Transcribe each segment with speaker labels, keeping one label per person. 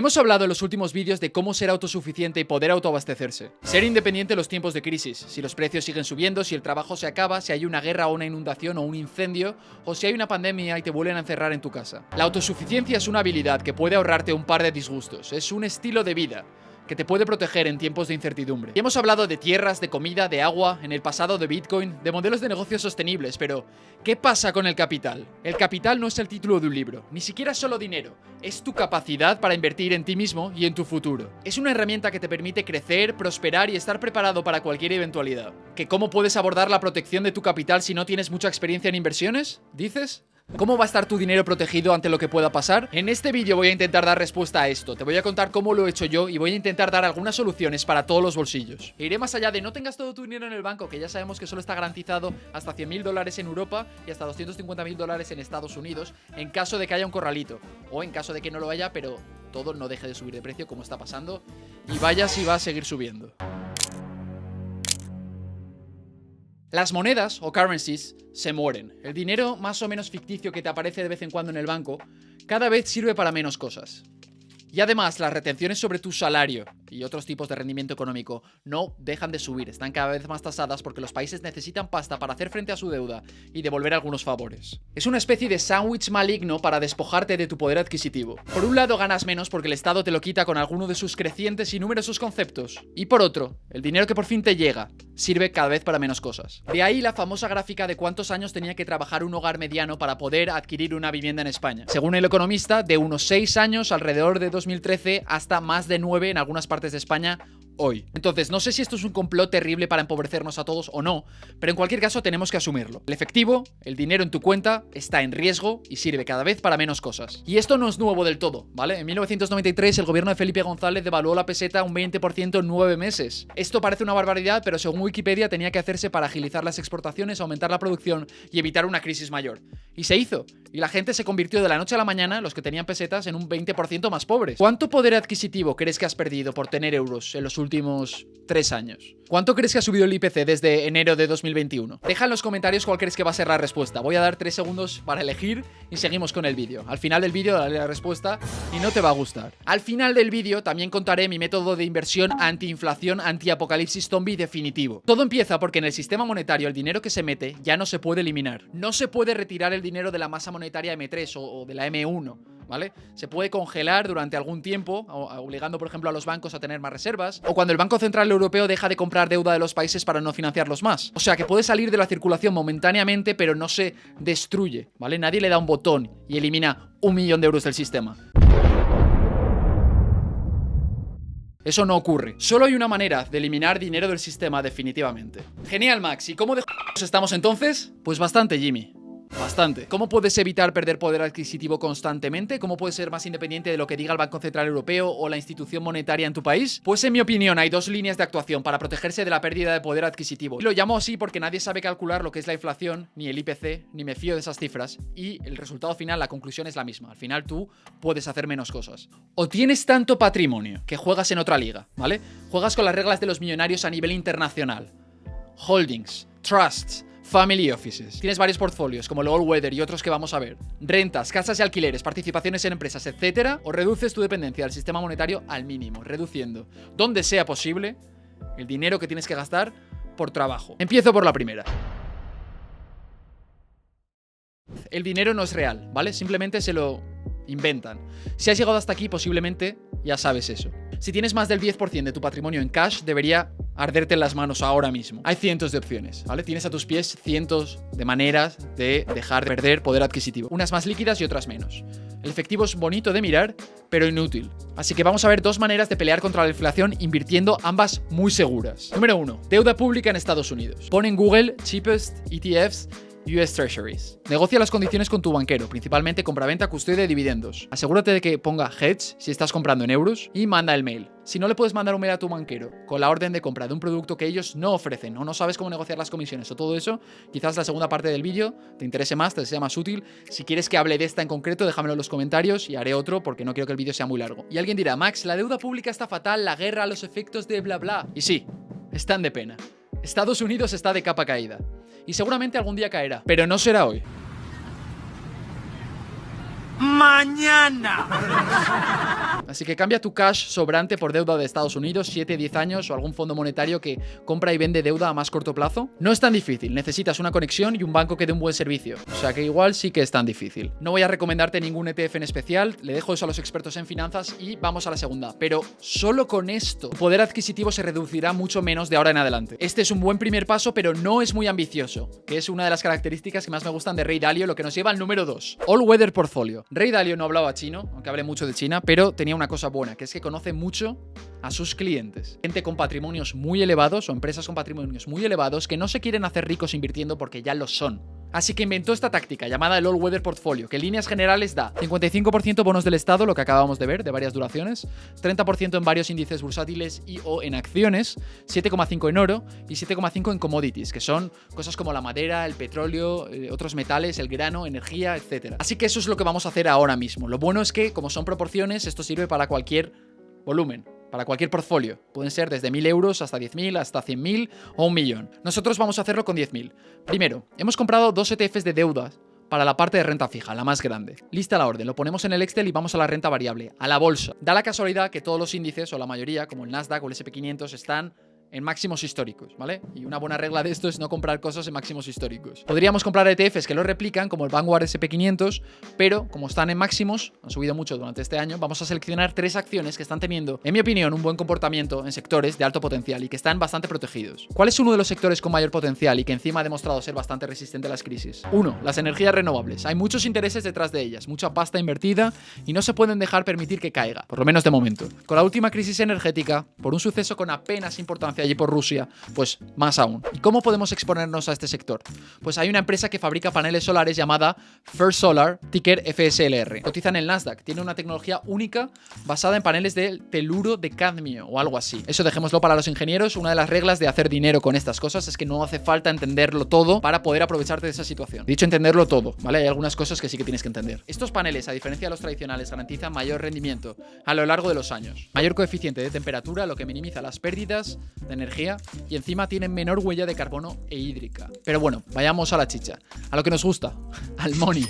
Speaker 1: Hemos hablado en los últimos vídeos de cómo ser autosuficiente y poder autoabastecerse. Ser independiente en los tiempos de crisis, si los precios siguen subiendo, si el trabajo se acaba, si hay una guerra o una inundación o un incendio, o si hay una pandemia y te vuelven a encerrar en tu casa. La autosuficiencia es una habilidad que puede ahorrarte un par de disgustos. Es un estilo de vida que te puede proteger en tiempos de incertidumbre. Y hemos hablado de tierras, de comida, de agua, en el pasado de Bitcoin, de modelos de negocios sostenibles, pero ¿qué pasa con el capital? El capital no es el título de un libro, ni siquiera es solo dinero, es tu capacidad para invertir en ti mismo y en tu futuro. Es una herramienta que te permite crecer, prosperar y estar preparado para cualquier eventualidad. ¿Que cómo puedes abordar la protección de tu capital si no tienes mucha experiencia en inversiones? ¿Dices? ¿Cómo va a estar tu dinero protegido ante lo que pueda pasar? En este vídeo voy a intentar dar respuesta a esto. Te voy a contar cómo lo he hecho yo y voy a intentar dar algunas soluciones para todos los bolsillos. E iré más allá de no tengas todo tu dinero en el banco, que ya sabemos que solo está garantizado hasta $100.000 en Europa y hasta $250.000 en Estados Unidos, en caso de que haya un corralito. O en caso de que no lo haya, pero todo no deje de subir de precio como está pasando. Y vaya si va a seguir subiendo. Las monedas, o currencies, se mueren. El dinero más o menos ficticio que te aparece de vez en cuando en el banco, cada vez sirve para menos cosas. Y además, las retenciones sobre tu salario y otros tipos de rendimiento económico no dejan de subir, están cada vez más tasadas porque los países necesitan pasta para hacer frente a su deuda y devolver algunos favores. Es una especie de sándwich maligno para despojarte de tu poder adquisitivo. Por un lado ganas menos porque el Estado te lo quita con alguno de sus crecientes y numerosos conceptos. Y por otro, el dinero que por fin te llega sirve cada vez para menos cosas. De ahí la famosa gráfica de cuántos años tenía que trabajar un hogar mediano para poder adquirir una vivienda en España. Según El Economista, de unos 6 años alrededor de 2013 hasta más de 9 en algunas partes de España hoy. Entonces, no sé si esto es un complot terrible para empobrecernos a todos o no, pero en cualquier caso tenemos que asumirlo. El efectivo, el dinero en tu cuenta, está en riesgo y sirve cada vez para menos cosas. Y esto no es nuevo del todo, ¿vale? En 1993 el gobierno de Felipe González devaluó la peseta un 20% en 9 meses. Esto parece una barbaridad, pero según Wikipedia tenía que hacerse para agilizar las exportaciones, aumentar la producción y evitar una crisis mayor. Y se hizo. Y la gente se convirtió de la noche a la mañana, los que tenían pesetas, en un 20% más pobres. ¿Cuánto poder adquisitivo crees que has perdido por tener euros en los últimos 3 años? ¿Cuánto crees que ha subido el IPC desde enero de 2021? Deja en los comentarios cuál crees que va a ser la respuesta. Voy a dar 3 segundos para elegir y seguimos con el vídeo. Al final del vídeo daré la respuesta y no te va a gustar. Al final del vídeo también contaré mi método de inversión anti-inflación, anti-apocalipsis zombie definitivo. Todo empieza porque en el sistema monetario el dinero que se mete ya no se puede eliminar. No se puede retirar el dinero de la masa monetaria M3 o de la M1. ¿Vale? Se puede congelar durante algún tiempo, obligando por ejemplo a los bancos a tener más reservas, o cuando el Banco Central Europeo deja de comprar deuda de los países para no financiarlos más. O sea que puede salir de la circulación momentáneamente, pero no se destruye, ¿vale? Nadie le da un botón y elimina 1 millón de euros del sistema. Eso no ocurre. Solo hay una manera de eliminar dinero del sistema definitivamente. Genial, Max. ¿Y cómo de estamos entonces? Pues bastante, Jimmy. Bastante. ¿Cómo puedes evitar perder poder adquisitivo constantemente? ¿Cómo puedes ser más independiente de lo que diga el Banco Central Europeo o la institución monetaria en tu país? Pues en mi opinión hay 2 líneas de actuación para protegerse de la pérdida de poder adquisitivo. Y lo llamo así porque nadie sabe calcular lo que es la inflación, ni el IPC, ni me fío de esas cifras. Y el resultado final, la conclusión es la misma. Al final tú puedes hacer menos cosas. O tienes tanto patrimonio que juegas en otra liga, ¿vale? Juegas con las reglas de los millonarios a nivel internacional. Holdings, trusts, family offices. Tienes varios portfolios, como el All Weather y otros que vamos a ver. Rentas, casas y alquileres, participaciones en empresas, etcétera. O reduces tu dependencia del sistema monetario al mínimo, reduciendo, donde sea posible, el dinero que tienes que gastar por trabajo. Empiezo por la primera. El dinero no es real, ¿vale? Simplemente se lo inventan. Si has llegado hasta aquí, posiblemente ya sabes eso. Si tienes más del 10% de tu patrimonio en cash, debería arderte en las manos ahora mismo. Hay cientos de opciones, ¿vale? Tienes a tus pies cientos de maneras de dejar de perder poder adquisitivo. Unas más líquidas y otras menos. El efectivo es bonito de mirar, pero inútil. Así que vamos a ver 2 maneras de pelear contra la inflación invirtiendo, ambas muy seguras. Número 1. Deuda pública en Estados Unidos. Pon en Google cheapest ETFs US Treasuries. Negocia las condiciones con tu banquero, principalmente compraventa, custodia y dividendos. Asegúrate de que ponga hedge si estás comprando en euros y manda el mail. Si no le puedes mandar un mail a tu banquero con la orden de compra de un producto que ellos no ofrecen o no sabes cómo negociar las comisiones o todo eso, quizás la segunda parte del vídeo te interese más, te sea más útil. Si quieres que hable de esta en concreto, déjamelo en los comentarios y haré otro porque no quiero que el vídeo sea muy largo. Y alguien dirá, Max, la deuda pública está fatal, la guerra, los efectos de bla bla. Y sí, están de pena. Estados Unidos está de capa caída. Y seguramente algún día caerá, pero no será hoy.
Speaker 2: Mañana.
Speaker 1: Así que cambia tu cash sobrante por deuda de Estados Unidos, 7-10 años o algún fondo monetario que compra y vende deuda a más corto plazo. No es tan difícil, necesitas una conexión y un banco que dé un buen servicio. O sea que igual sí que es tan difícil. No voy a recomendarte ningún ETF en especial, le dejo eso a los expertos en finanzas y vamos a la segunda. Pero solo con esto, tu poder adquisitivo se reducirá mucho menos de ahora en adelante. Este es un buen primer paso, pero no es muy ambicioso, que es una de las características que más me gustan de Ray Dalio, lo que nos lleva al número 2. All Weather Portfolio. Ray Dalio no hablaba chino, aunque hable mucho de China, pero tenía una cosa buena, que es que conoce mucho a sus clientes. Gente con patrimonios muy elevados o empresas con patrimonios muy elevados que no se quieren hacer ricos invirtiendo porque ya lo son. Así que inventó esta táctica llamada el All Weather Portfolio, que en líneas generales da 55% bonos del Estado, lo que acabamos de ver, de varias duraciones, 30% en varios índices bursátiles y o en acciones, 7,5% en oro y 7,5% en commodities, que son cosas como la madera, el petróleo, otros metales, el grano, energía, etc. Así que eso es lo que vamos a hacer ahora mismo. Lo bueno es que, como son proporciones, esto sirve para cualquier volumen. Para cualquier portfolio. Pueden ser desde 1.000 euros hasta 10.000, hasta 100.000 o 1.000.000. Nosotros vamos a hacerlo con 10.000. Primero, hemos comprado 2 ETFs de deudas para la parte de renta fija, la más grande. Lista la orden, lo ponemos en el Excel y vamos a la renta variable, a la bolsa. Da la casualidad que todos los índices, o la mayoría, como el Nasdaq o el SP500, están en máximos históricos, ¿vale? Y una buena regla de esto es no comprar cosas en máximos históricos. Podríamos comprar ETFs que lo replican, como el Vanguard SP500, pero como están en máximos, han subido mucho durante este año, vamos a seleccionar 3 acciones que están teniendo, en mi opinión, un buen comportamiento en sectores de alto potencial y que están bastante protegidos. ¿Cuál es uno de los sectores con mayor potencial y que encima ha demostrado ser bastante resistente a las crisis? 1. Las energías renovables. Hay muchos intereses detrás de ellas, mucha pasta invertida y no se pueden dejar permitir que caiga, por lo menos de momento. Con la última crisis energética, por un suceso con apenas importancia allí por Rusia, pues más aún. ¿Y cómo podemos exponernos a este sector? Pues hay una empresa que fabrica paneles solares llamada First Solar, ticker FSLR. Cotiza en el Nasdaq. Tiene una tecnología única basada en paneles de teluro de cadmio o algo así. Eso dejémoslo para los ingenieros. Una de las reglas de hacer dinero con estas cosas es que no hace falta entenderlo todo para poder aprovecharte de esa situación. Dicho entenderlo todo, ¿vale? Hay algunas cosas que sí que tienes que entender. Estos paneles, a diferencia de los tradicionales, garantizan mayor rendimiento a lo largo de los años. Mayor coeficiente de temperatura, lo que minimiza las pérdidas de energía y encima tienen menor huella de carbono e hídrica. Pero bueno, vayamos a la chicha, a lo que nos gusta, al money.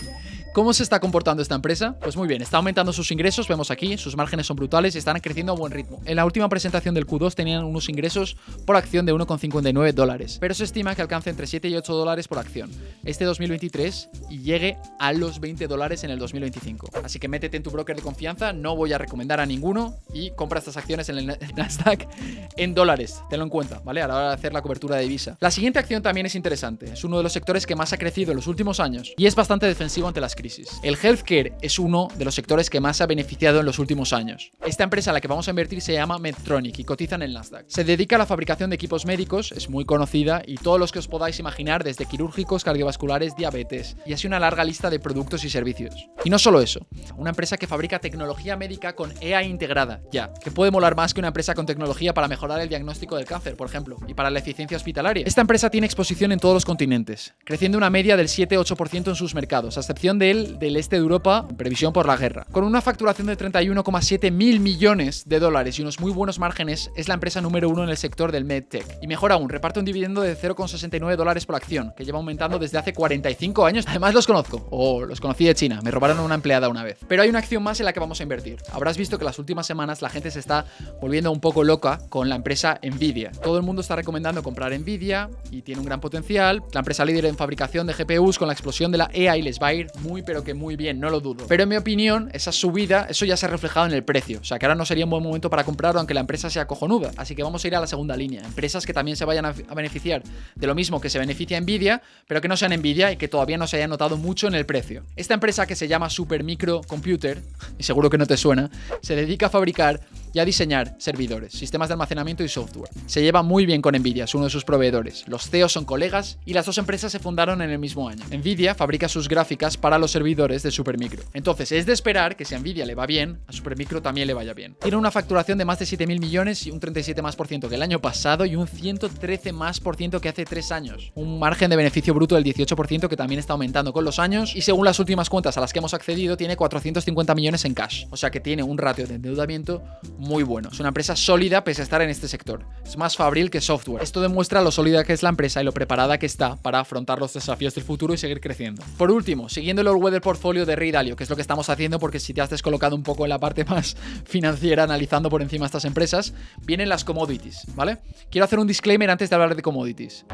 Speaker 1: ¿Cómo se está comportando esta empresa? Pues muy bien, está aumentando sus ingresos, vemos aquí, sus márgenes son brutales y están creciendo a buen ritmo. En la última presentación del Q2 tenían unos ingresos por acción de $1,59, pero se estima que alcance entre 7 y 8 dólares por acción este 2023 y llegue a los $20 en el 2025. Así que métete en tu broker de confianza, no voy a recomendar a ninguno y compra estas acciones en el Nasdaq en dólares, tenlo en cuenta, ¿vale? A la hora de hacer la cobertura de divisa. La siguiente acción también es interesante, es uno de los sectores que más ha crecido en los últimos años y es bastante defensivo ante las crisis. El healthcare es uno de los sectores que más se ha beneficiado en los últimos años. Esta empresa a la que vamos a invertir se llama Medtronic y cotiza en el Nasdaq. Se dedica a la fabricación de equipos médicos, es muy conocida y todos los que os podáis imaginar, desde quirúrgicos, cardiovasculares, diabetes y así una larga lista de productos y servicios. Y no solo eso, una empresa que fabrica tecnología médica con AI integrada, ya, que puede molar más que una empresa con tecnología para mejorar el diagnóstico del cáncer, por ejemplo, y para la eficiencia hospitalaria. Esta empresa tiene exposición en todos los continentes, creciendo una media del 7-8% en sus mercados, a excepción del este de Europa, en previsión por la guerra. Con una facturación de 31,7 mil millones de dólares y unos muy buenos márgenes, es la empresa número 1 en el sector del MedTech. Y mejor aún, reparte un dividendo de $0,69 por acción, que lleva aumentando desde hace 45 años. Además los conozco, o los conocí de China, me robaron a una empleada una vez. Pero hay una acción más en la que vamos a invertir. Habrás visto que las últimas semanas la gente se está volviendo un poco loca con la empresa Nvidia. Todo el mundo está recomendando comprar Nvidia y tiene un gran potencial. La empresa líder en fabricación de GPUs, con la explosión de la AI les va a ir muy pero que muy bien, no lo dudo. Pero en mi opinión, esa subida, eso ya se ha reflejado en el precio. O sea, que ahora no sería un buen momento para comprar, aunque la empresa sea cojonuda. Así que vamos a ir a la segunda línea. Empresas que también se vayan a beneficiar de lo mismo que se beneficia Nvidia, pero que no sean Nvidia y que todavía no se haya notado mucho en el precio. Esta empresa, que se llama Supermicro Computer, y seguro que no te suena, se dedica a fabricar y a diseñar servidores, sistemas de almacenamiento y software. Se lleva muy bien con Nvidia, es uno de sus proveedores. Los CEOs son colegas y las dos empresas se fundaron en el mismo año. Nvidia fabrica sus gráficas para los servidores de Supermicro. Entonces es de esperar que si a Nvidia le va bien, a Supermicro también le vaya bien. Tiene una facturación de más de 7.000 millones y un 37% que el año pasado y un 113% que hace 3 años. Un margen de beneficio bruto del 18% que también está aumentando con los años y según las últimas cuentas a las que hemos accedido tiene 450 millones en cash. O sea que tiene un ratio de endeudamiento muy bueno. Es una empresa sólida pese a estar en este sector. Es más fabril que software. Esto demuestra lo sólida que es la empresa y lo preparada que está para afrontar los desafíos del futuro y seguir creciendo. Por último, siguiendo el all-weather portfolio de Ray Dalio, que es lo que estamos haciendo porque si te has descolocado un poco en la parte más financiera analizando por encima estas empresas, vienen las commodities, ¿vale? Quiero hacer un disclaimer antes de hablar de commodities.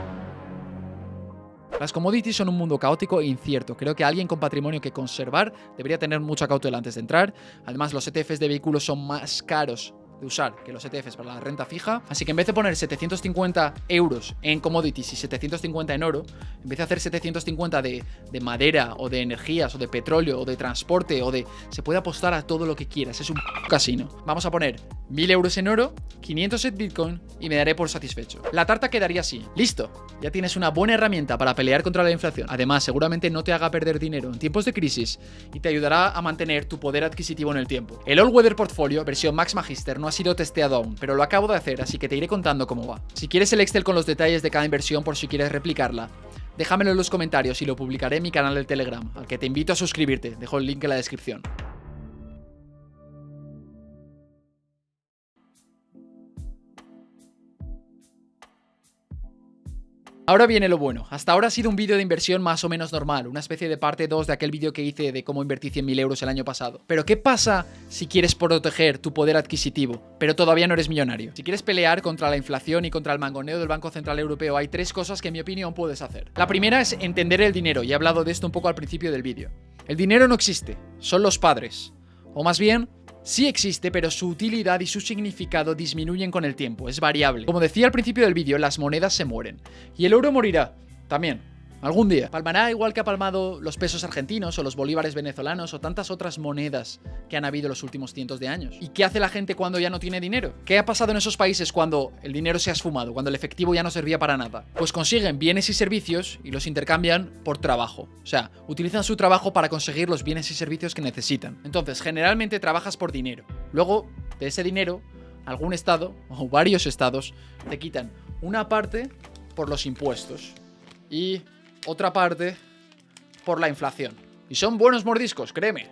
Speaker 1: Las commodities son un mundo caótico e incierto. Creo que alguien con patrimonio que conservar debería tener mucha cautela antes de entrar. Además, los ETFs de vehículos son más caros de usar que los ETFs para la renta fija. Así que en vez de poner 750 euros en commodities y 750 en oro, en vez de hacer 750 de madera o de energías o de petróleo o de transporte o de... Se puede apostar a todo lo que quieras. Es un casino. Vamos a poner 1000 euros en oro, 500 en Bitcoin y me daré por satisfecho. La tarta quedaría así. Listo. Ya tienes una buena herramienta para pelear contra la inflación. Además, seguramente no te haga perder dinero en tiempos de crisis y te ayudará a mantener tu poder adquisitivo en el tiempo. El All Weather Portfolio, versión Max Magister, no ha sido testeado aún, pero lo acabo de hacer, así que te iré contando cómo va. Si quieres el Excel con los detalles de cada inversión por si quieres replicarla, déjamelo en los comentarios y lo publicaré en mi canal de Telegram, al que te invito a suscribirte. Dejo el link en la descripción. Ahora viene lo bueno. Hasta ahora ha sido un vídeo de inversión más o menos normal, una especie de parte 2 de aquel vídeo que hice de cómo invertí 100.000 euros el año pasado. Pero ¿qué pasa si quieres proteger tu poder adquisitivo, pero todavía no eres millonario? Si quieres pelear contra la inflación y contra el mangoneo del Banco Central Europeo, hay 3 cosas que en mi opinión puedes hacer. La primera es entender el dinero, y he hablado de esto un poco al principio del vídeo. El dinero no existe, son los padres. O más bien... sí existe, pero su utilidad y su significado disminuyen con el tiempo, es variable. Como decía al principio del vídeo, las monedas se mueren. Y el euro morirá, también. Algún día. Palmará igual que ha palmado los pesos argentinos o los bolívares venezolanos o tantas otras monedas que han habido los últimos cientos de años. ¿Y qué hace la gente cuando ya no tiene dinero? ¿Qué ha pasado en esos países cuando el dinero se ha esfumado, cuando el efectivo ya no servía para nada? Pues consiguen bienes y servicios y los intercambian por trabajo. O sea, utilizan su trabajo para conseguir los bienes y servicios que necesitan. Entonces, generalmente trabajas por dinero. Luego, de ese dinero, algún estado o varios estados te quitan una parte por los impuestos y otra parte por la inflación. Y son buenos mordiscos, créeme.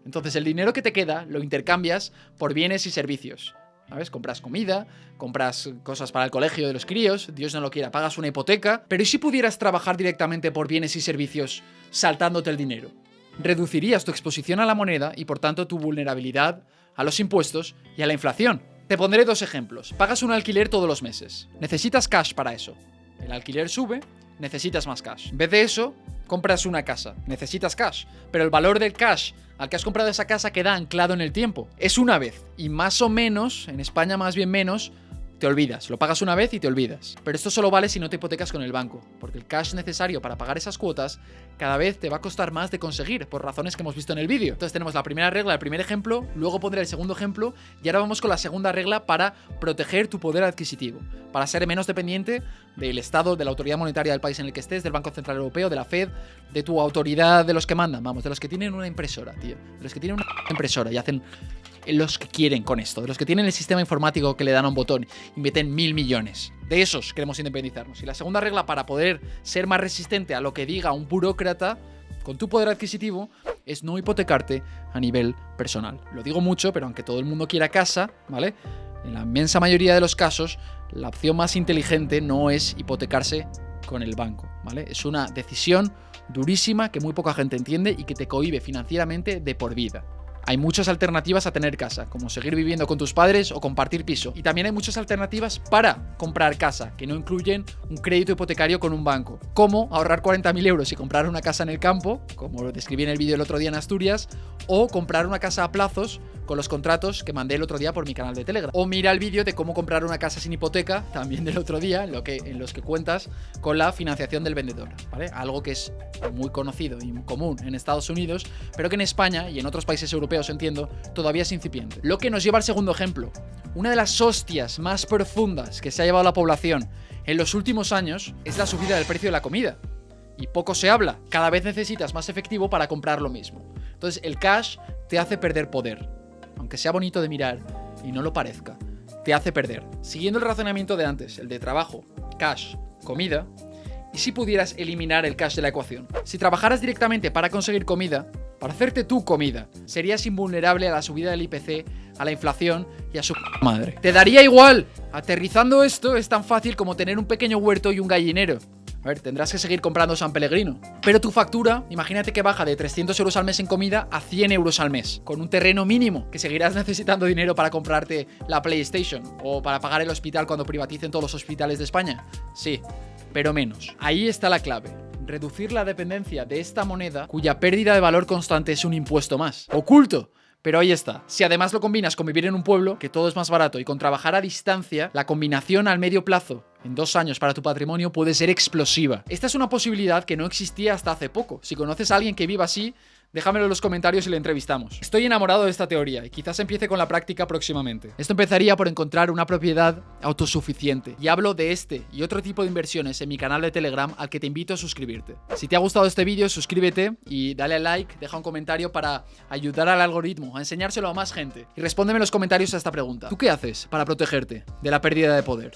Speaker 1: Entonces el dinero que te queda lo intercambias por bienes y servicios. ¿Sabes? Compras comida, compras cosas para el colegio de los críos, Dios no lo quiera, pagas una hipoteca. Pero ¿y si pudieras trabajar directamente por bienes y servicios saltándote el dinero? Reducirías tu exposición a la moneda y por tanto tu vulnerabilidad a los impuestos y a la inflación. Te pondré 2 ejemplos. Pagas un alquiler todos los meses. Necesitas cash para eso. El alquiler sube, necesitas más cash. En vez de eso, compras una casa. Necesitas cash. Pero el valor del cash al que has comprado esa casa queda anclado en el tiempo. Es una vez. Y más o menos, en España más bien menos, te olvidas. Lo pagas una vez y te olvidas. Pero esto solo vale si no te hipotecas con el banco. Porque el cash necesario para pagar esas cuotas cada vez te va a costar más de conseguir, por razones que hemos visto en el vídeo. Entonces tenemos la primera regla, el primer ejemplo, luego pondré el segundo ejemplo y ahora vamos con la segunda regla para proteger tu poder adquisitivo, para ser menos dependiente del Estado, de la autoridad monetaria del país en el que estés, del Banco Central Europeo, de la Fed, de tu autoridad, de los que mandan, vamos, de los que tienen una impresora, tío, de los que tienen una impresora y hacen los que quieren con esto, de los que tienen el sistema informático que le dan a un botón y meten 1000 millones. De esos queremos independizarnos. Y la segunda regla para poder ser más resistente a lo que diga un burócrata con tu poder adquisitivo es no hipotecarte a nivel personal. Lo digo mucho, pero aunque todo el mundo quiera casa, ¿vale? En la inmensa mayoría de los casos, la opción más inteligente no es hipotecarse con el banco, ¿vale? Es una decisión durísima que muy poca gente entiende y que te cohíbe financieramente de por vida. Hay muchas alternativas a tener casa, como seguir viviendo con tus padres o compartir piso. Y también hay muchas alternativas para comprar casa, que no incluyen un crédito hipotecario con un banco. Como ahorrar 40.000 euros y comprar una casa en el campo, como lo describí en el vídeo el otro día en Asturias, o comprar una casa a plazos con los contratos que mandé el otro día por mi canal de Telegram. O mira el vídeo de cómo comprar una casa sin hipoteca, también del otro día, en los que cuentas con la financiación del vendedor, ¿vale? Algo que es muy conocido y común en Estados Unidos, pero que en España y en otros países europeos, entiendo, todavía es incipiente. Lo que nos lleva al segundo ejemplo. Una de las hostias más profundas que se ha llevado la población en los últimos años es la subida del precio de la comida. Y poco se habla. Cada vez necesitas más efectivo para comprar lo mismo. Entonces el cash te hace perder poder. Aunque sea bonito de mirar y no lo parezca, te hace perder. Siguiendo el razonamiento de antes, el de trabajo, cash, comida, ¿y si pudieras eliminar el cash de la ecuación? Si trabajaras directamente para conseguir comida, para hacerte tu comida, serías invulnerable a la subida del IPC a la inflación y a su madre. ¿Te daría igual? Aterrizando esto es tan fácil como tener un pequeño huerto y un gallinero. A ver, tendrás que seguir comprando San Pellegrino. Pero tu factura, imagínate que baja de 300 euros al mes en comida a 100 euros al mes. Con un terreno mínimo, que seguirás necesitando dinero para comprarte la PlayStation. O para pagar el hospital cuando privaticen todos los hospitales de España. Sí, pero menos. Ahí está la clave. Reducir la dependencia de esta moneda, cuya pérdida de valor constante es un impuesto más. ¡Oculto! Pero ahí está. Si además lo combinas con vivir en un pueblo, que todo es más barato, y con trabajar a distancia, la combinación al medio plazo, en 2 años para tu patrimonio, puede ser explosiva. Esta es una posibilidad que no existía hasta hace poco. Si conoces a alguien que viva así, déjamelo en los comentarios y le entrevistamos. Estoy enamorado de esta teoría y quizás empiece con la práctica próximamente. Esto empezaría por encontrar una propiedad autosuficiente. Y hablo de este y otro tipo de inversiones en mi canal de Telegram al que te invito a suscribirte. Si te ha gustado este vídeo, suscríbete y dale a like, deja un comentario para ayudar al algoritmo a enseñárselo a más gente. Y respóndeme en los comentarios a esta pregunta. ¿Tú qué haces para protegerte de la pérdida de poder?